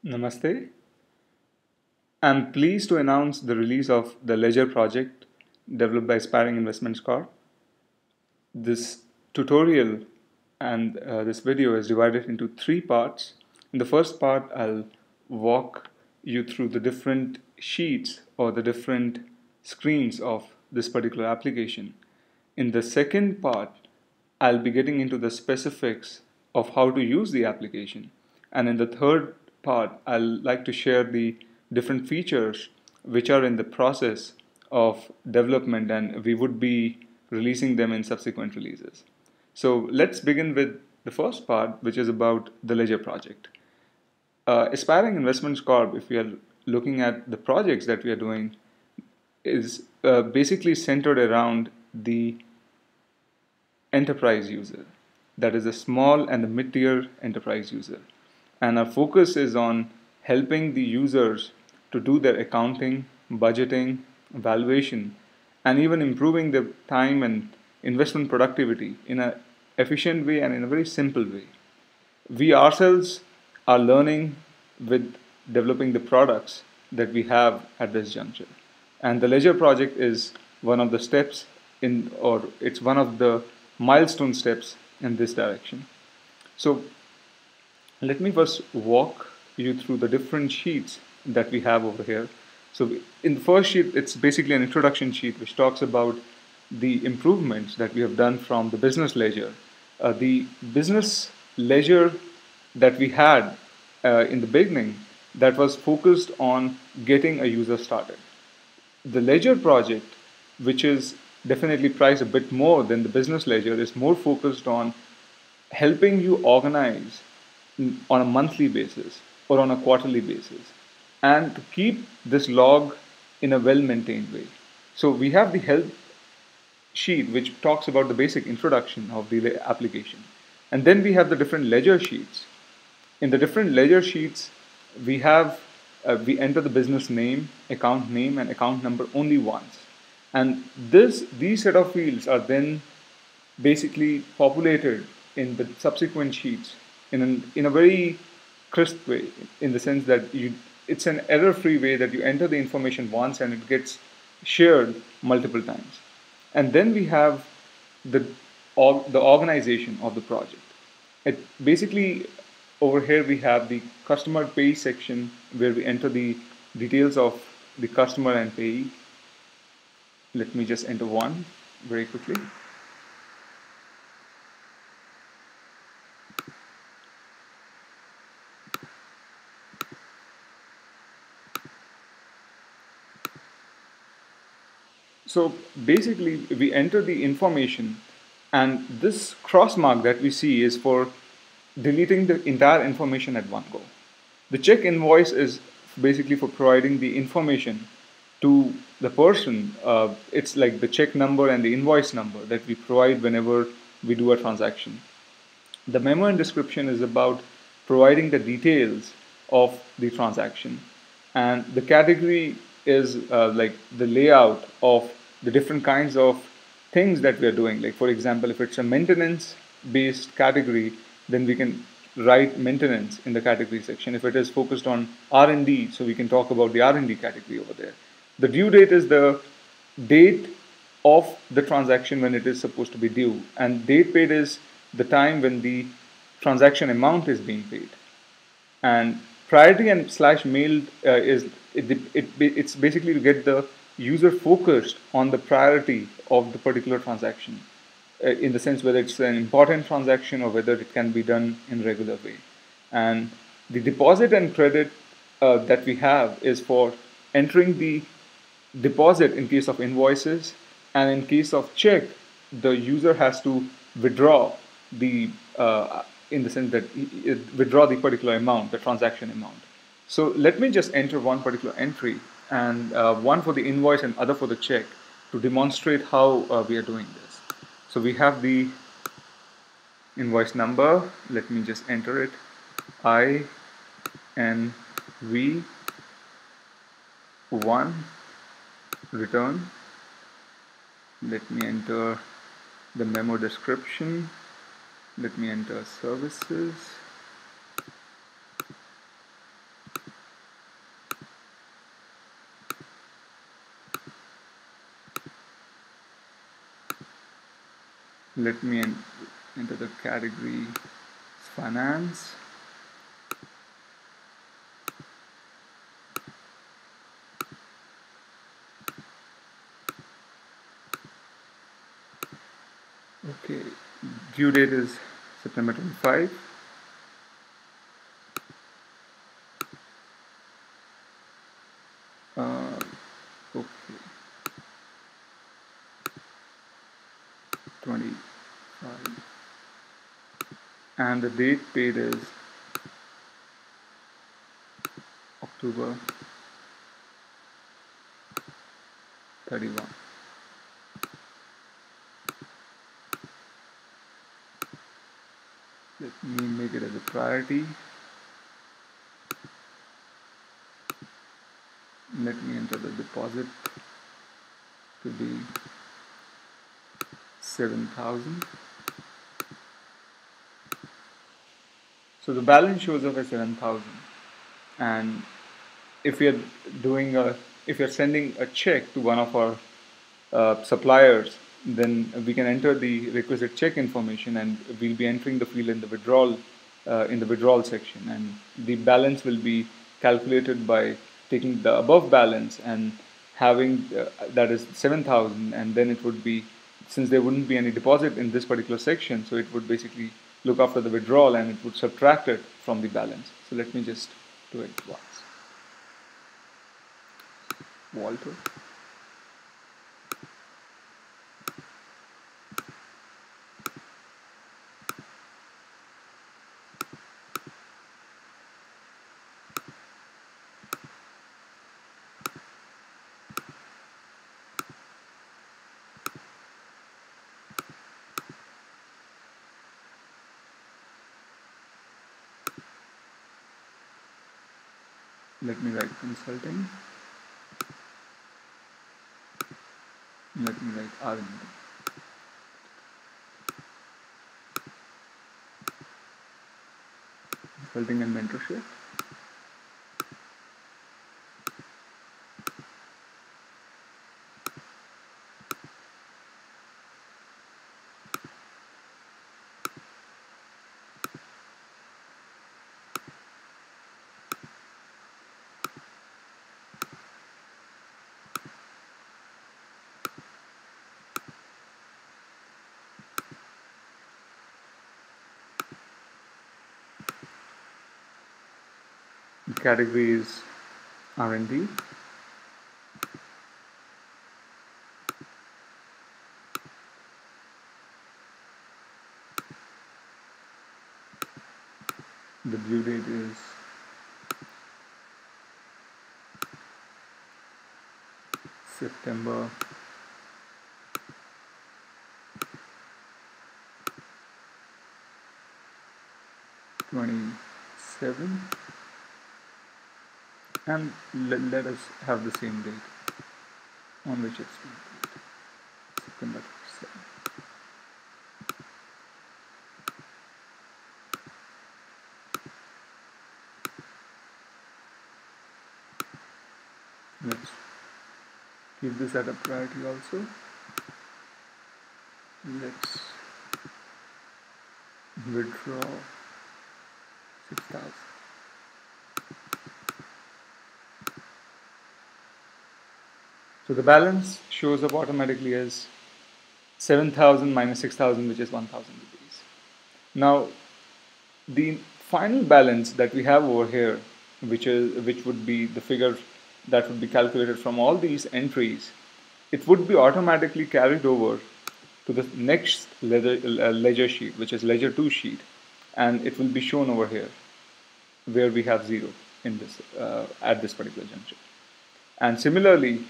Namaste. I'm pleased to announce the release of the Ledger project developed by Aspiring Investments Corp. This tutorial and this video is divided into three parts. In the first part, I'll walk you through the different sheets or the different screens of this particular application. In the second part, I'll be getting into the specifics of how to use the application. And in the third part, I'll like to share the different features which are in the process of development and we would be releasing them in subsequent releases. So let's begin with the first part, which is about the Ledger project. Aspiring Investments Corp, if we are looking at the projects that we are doing, is basically centered around the enterprise user, that is the small and the mid-tier enterprise user, and our focus is on helping the users to do their accounting, budgeting, valuation, and even improving their time and investment productivity in an efficient way and in a very simple way. We ourselves are learning with developing the products that we have at this juncture, and the Ledger project is one of the steps in, or it's one of the milestone steps in this direction. So let me first walk you through the different sheets that we have over here. So in the first sheet, it's basically an introduction sheet which talks about the improvements that we have done from the business ledger. The business ledger that we had in the beginning, that was focused on getting a user started. The ledger project, which is definitely priced a bit more than the business ledger, is more focused on helping you organize on a monthly basis or on a quarterly basis and to keep this log in a well maintained way. So we have the help sheet which talks about the basic introduction of the application, and then we have the different ledger sheets. In the different ledger sheets, we have we enter the business name, and account number only once, and these set of fields are then basically populated in the subsequent sheets in a very crisp way, in the sense that it's an error-free way that you enter the information once and it gets shared multiple times. And then we have the organization of the project. It basically, over here we have the customer pay section where we enter the details of the customer and payee. Let me just enter one very quickly. So basically, we enter the information, and this cross mark that we see is for deleting the entire information at one go. The check invoice is basically for providing the information to the person. It's like the check number and the invoice number that we provide whenever we do a transaction. The memo and description is about providing the details of the transaction, and the category is like the layout of the different kinds of things that we are doing. Like for example, if it's a maintenance based category, then we can write maintenance in the category section. If it is focused on R&D, so we can talk about the R&D category over there. The due date is the date of the transaction when it is supposed to be due, and date paid is the time when the transaction amount is being paid. And priority and slash mailed it's basically to get the user focused on the priority of the particular transaction, in the sense whether it's an important transaction or whether it can be done in regular way. And the deposit and credit that we have is for entering the deposit in case of invoices, and in case of check, the user has to withdraw the in the sense that withdraw the particular amount, the transaction amount. So let me just enter one particular entry, and one for the invoice and other for the check, to demonstrate how we are doing this. So we have the invoice number. Let me just enter it, INV1 return. Let me enter the memo description. Let me enter services. Let me enter the category finance. Okay, due date is September 25. Okay, 25. And the date paid is October 31. Let me make it as a priority. Let me enter the deposit to be 7,000. So the balance shows up as 7,000. And if you're doing a, if you're sending a check to one of our suppliers, then we can enter the requisite check information, and we'll be entering the field in the withdrawal section, and the balance will be calculated by taking the above balance and having that is 7,000, and then it would be, since there wouldn't be any deposit in this particular section, so it would basically look after the withdrawal and it would subtract it from the balance. So let me just do it once. Walter. Let me write consulting. Let me write R&D. Consulting and mentorship. The category is R&D. The due date is September 27, and let us have the same date on which it's been paid, September 27. Let's keep this at a priority also. Let's withdraw 6,000. So the balance shows up automatically as 7,000 minus 6,000, which is 1,000 rupees. Now, the final balance that we have over here, which would be the figure that would be calculated from all these entries, it would be automatically carried over to the next ledger sheet, which is ledger 2 sheet, and it will be shown over here where we have 0 in this at this particular juncture. And similarly,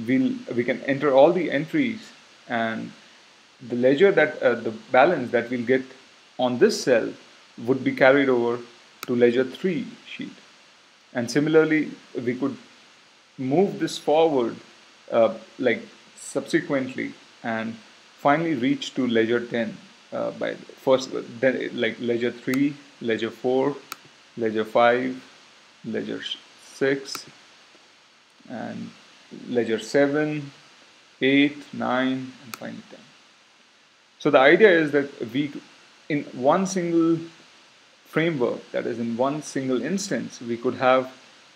we can enter all the entries, and the ledger that the balance that we'll get on this cell would be carried over to ledger 3 sheet. And similarly, we could move this forward like subsequently, and finally reach to ledger 10 by first, then like ledger 3, ledger 4, ledger 5, ledger 6, and ledger 7, 8, 9, and finally 10. So the idea is that we, in one single framework, that is in one single instance, we could have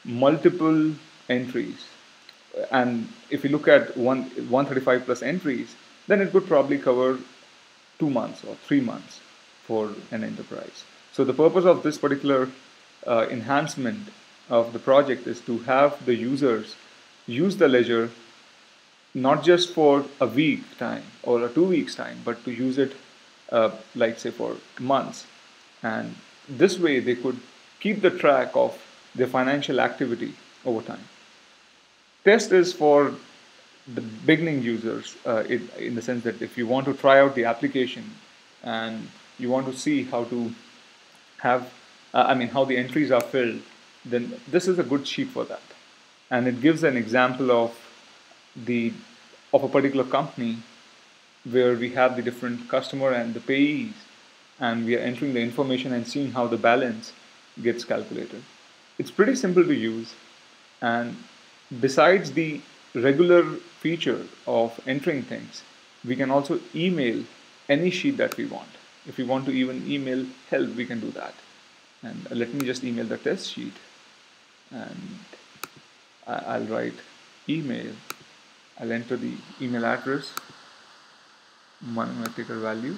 multiple entries. And if you look at 135 plus entries, then it could probably cover 2 months or 3 months for an enterprise. So the purpose of this particular enhancement of the project is to have the users use the ledger not just for a week time or a 2 weeks time, but to use it, like say for months. And this way they could keep the track of their financial activity over time. Test is for the beginning users, in the sense that if you want to try out the application and you want to see how to have, how the entries are filled, then this is a good sheet for that. And it gives an example of the of a particular company where we have the different customer and the payees, and we are entering the information and seeing how the balance gets calculated. It's pretty simple to use, and besides the regular feature of entering things, we can also email any sheet that we want. If we want to even email help, we can do that. And let me just email the test sheet, and I'll write email. I'll enter the email address, mathematical value,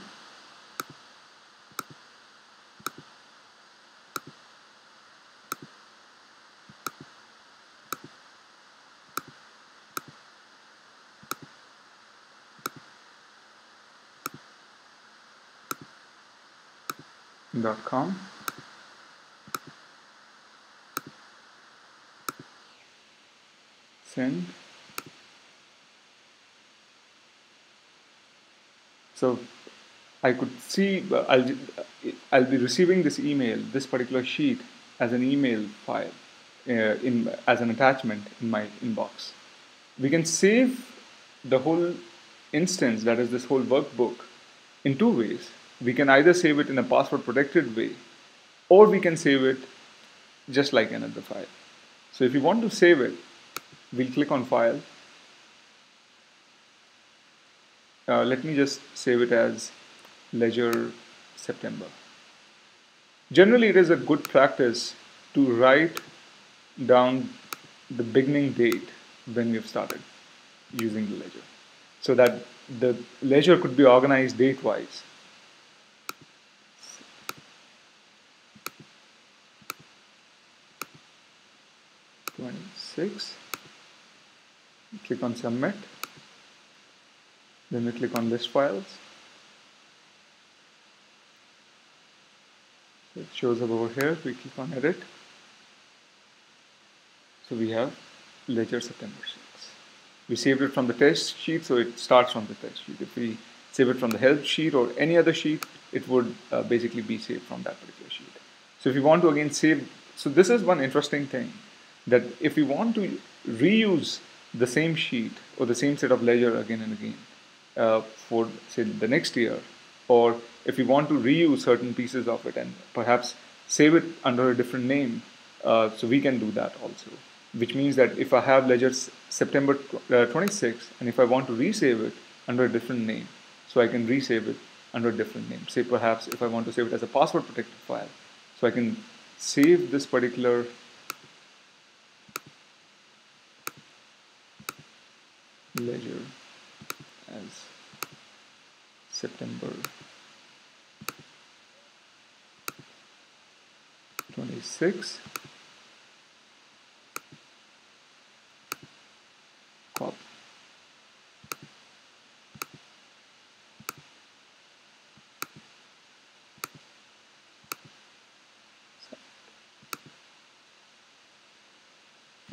.com. Send. So I could see, I'll be receiving this email, this particular sheet, as an email file, as an attachment in my inbox. We can save the whole instance, that is this whole workbook, in two ways. We can either save it in a password protected way, or we can save it just like another file. So if you want to save it, we'll click on File. Let me just save it as Ledger September. Generally, it is a good practice to write down the beginning date when we've started using the ledger, so that the ledger could be organized date-wise. '26. Click on Submit. Then we click on List Files. So it shows up over here. We click on Edit. So we have Ledger September 6. We saved it from the test sheet, so it starts from the test sheet. If we save it from the help sheet or any other sheet, it would basically be saved from that particular sheet. So if you want to again save, so this is one interesting thing, that if we want to reuse the same sheet or the same set of ledger again and again, for say the next year, or if we want to reuse certain pieces of it and perhaps save it under a different name, so we can do that also. Which means that if I have ledger September 26, and if I want to resave it under a different name, so I can resave it under a different name. Say perhaps if I want to save it as a password protected file, so I can save this particular ledger as September 26. Copy.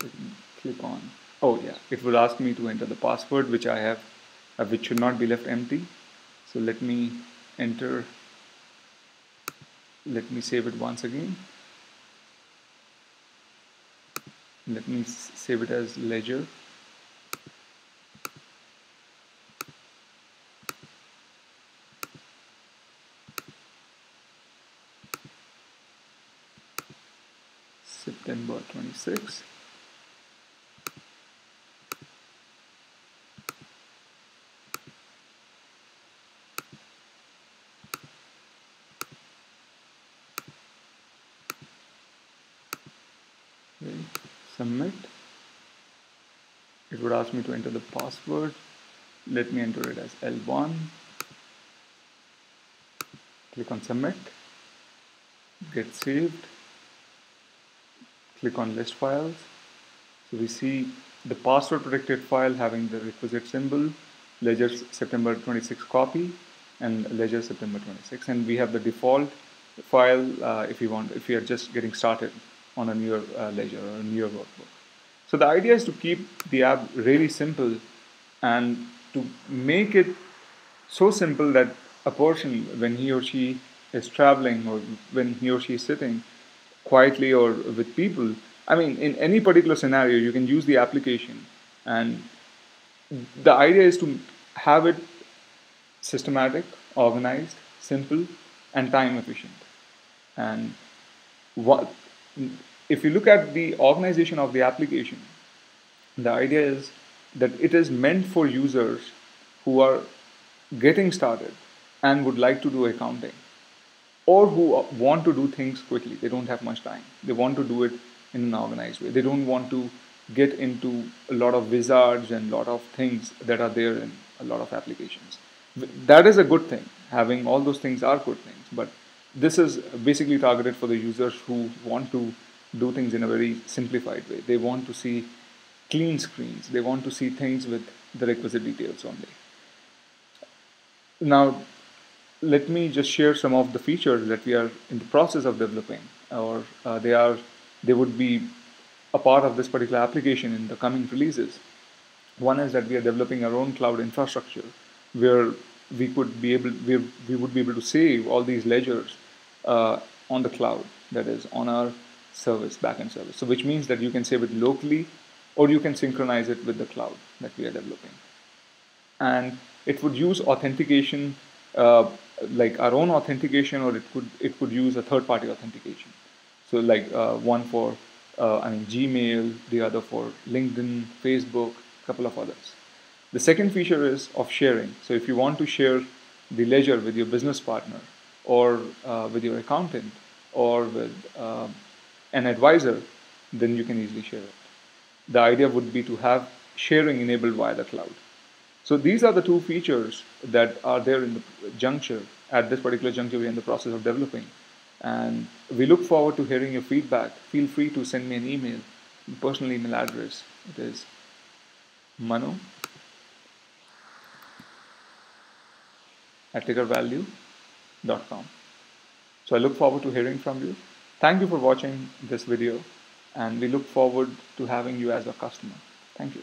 Let me click on. Oh yeah, it will ask me to enter the password, which I have, which should not be left empty. So let me enter. Let me save it once again. Let me save it as ledger. September 26. Okay, submit. It would ask me to enter the password. Let me enter it as L1. Click on submit. Get saved. Click on list files. So we see the password protected file having the requisite symbol, ledger September 26 copy, and ledger September 26. And we have the default file if we are just getting started on a newer ledger or a newer workbook. So the idea is to keep the app really simple and to make it so simple that a person, when he or she is traveling or when he or she is sitting quietly or with people, I mean, in any particular scenario, you can use the application. And the idea is to have it systematic, organized, simple, and time efficient. And what, if you look at the organization of the application, the idea is that it is meant for users who are getting started and would like to do accounting, or who want to do things quickly. They don't have much time. They want to do it in an organized way. They don't want to get into a lot of wizards and a lot of things that are there in a lot of applications. That is a good thing. Having all those things are good things. But this is basically targeted for the users who want to do things in a very simplified way. They want to see clean screens. They want to see things with the requisite details only. Now, let me just share some of the features that we are in the process of developing, or they would be a part of this particular application in the coming releases. One is that we are developing our own cloud infrastructure, where we would be able to save all these ledgers on the cloud, that is on our service, backend service. So which means that you can save it locally, or you can synchronize it with the cloud that we are developing. And it would use authentication, like our own authentication, or it could use a third-party authentication. So like one for Gmail, the other for LinkedIn, Facebook, a couple of others. The second feature is of sharing. So if you want to share the ledger with your business partner, or with your accountant, or with an advisor, then you can easily share it. The idea would be to have sharing enabled via the cloud. So these are the two features that are there in the juncture. At this particular juncture, we're in the process of developing. And we look forward to hearing your feedback. Feel free to send me an email. My personal email address, it is manu@tickervalue.com. So I look forward to hearing from you. Thank you for watching this video, and we look forward to having you as a customer. Thank you.